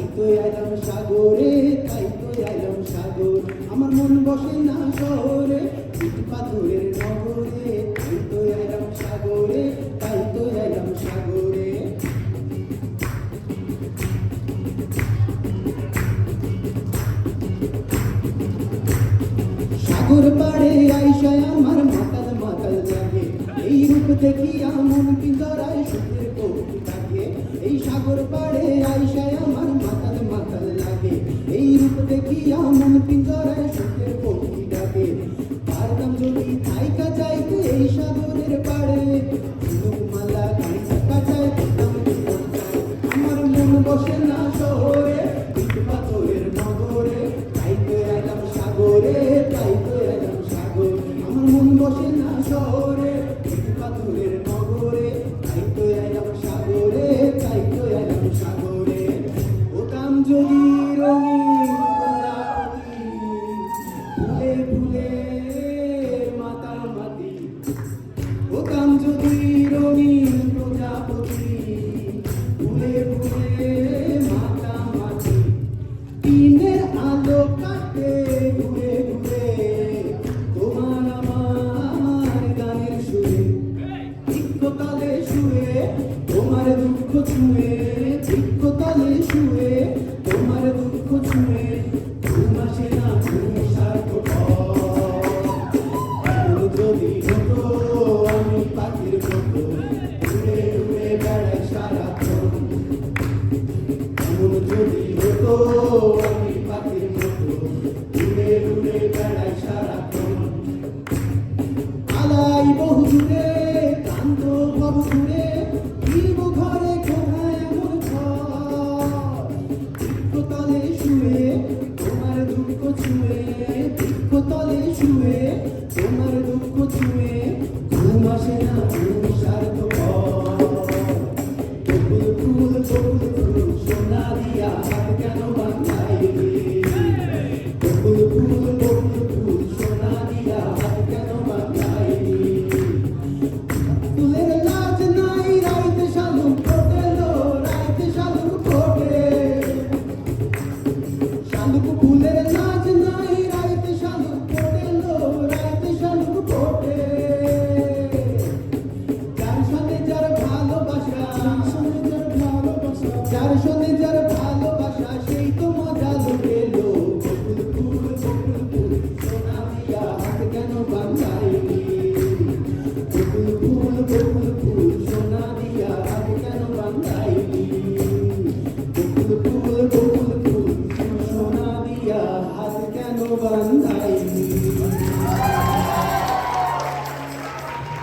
তাই তো এলাম সাগরে, তাই তো এলাম সাগর। আমার মন বসে না শহরে, ইট পাথরের নগরে, তাই তো এলাম সাগরে, তাই তো এলাম সাগরে। সাগর পাড়ে আইসায় আমার মাতাল মাতাল লাগে, এই রূপ দেখিয়া মন পিঞ্জরায় সুখের কৌতুক থাকে। এই সাগর পাড়ে আইসায় আমার মাতাল মাতাল লাগে, এই রূপ দেখিয়া মন পিঞ্জরায় সুখের কৌতুক থাকে। পারতাম যদি থাইকা যাইতে এই সাগরের পাড়ে, ঝিনুকমালা গাইছা কাটায় পেতাম জীবন চাই। আমার মন বসে না শহরে, ইট পাথরের নগরে, তাই তো এলাম সাগরে, তাই তো এলাম সাগর। আমার মন বসে না শহরে, ইট পাথরের নগরে, তাই তো এলাম সাগরে, তাই তো এলাম সাগরে। হতাম যদি রঙিন প্রজাপতি, ফুলে ফুলে মাতামাতি। হতাম যদি রঙিন প্রজাপতি, ফুলে ফুলে মাতামাতি। দিনের আলো কাটে ঘুরে ঘুরে তোমার আমার গানের সুরে, বৃক্ষতলে শুয়ে তোমার দুঃখ ছুঁয়ে, বৃক্ষতলে শুয়ে তোমার দুঃখ ছুঁয়ে। ঘুম আসে না ঘুম সার্থকর, এমন যদি হতো আমি পাখির মতো উড়ে উড়ে বেড়াই সারাক্ষণ। এমন যদি হতো আমি পাখির মতো উড়ে উড়ে বেড়াই সারাক্ষণ। আলাই বহু দূরে কান্ত বহু দূরে, ফিরব ঘরে কোথায় এমন ঘর। বৃক্ষতলে শুয়ে তোমার দুঃখ ছুঁয়ে, বৃক্ষতলে শুয়ে তোমার দুঃখ ছুঁয়ে। ঘুম আসে না ঘুম সার্থকর, বকুল ফুল বকুল ফুল সোনা দিয়া হাত কেন বাঁধাইলি। বকুল ফুল বকুল ফুল সোনা দিয়া হাত কেন বাঁধাইলি। ফুলের লাজ নাই রাইতে শালুক ফোটেলো, রাইতে শালুক ফোটে। শালুক ফুলের লাজ নাই রাইতে শালুক ফোটেলো, রাইতে শালুক ফোটে। যার সঙ্গে যার ভালোবাসা, যার সঙ্গে যার ভালোবাসা, সেই তো মজা লুটেলো। বকুল ফুল বকুল ফুল সোনা দিয়া হাত কেন বাঁধাইলি। বকুল ফুল বকুল ফুল সোনা দিয়া হাত কেন বাঁধাইলি। বকুল ফুল বকুল ফুল সোনা দিয়া হাত কেন বাঁধাইলি।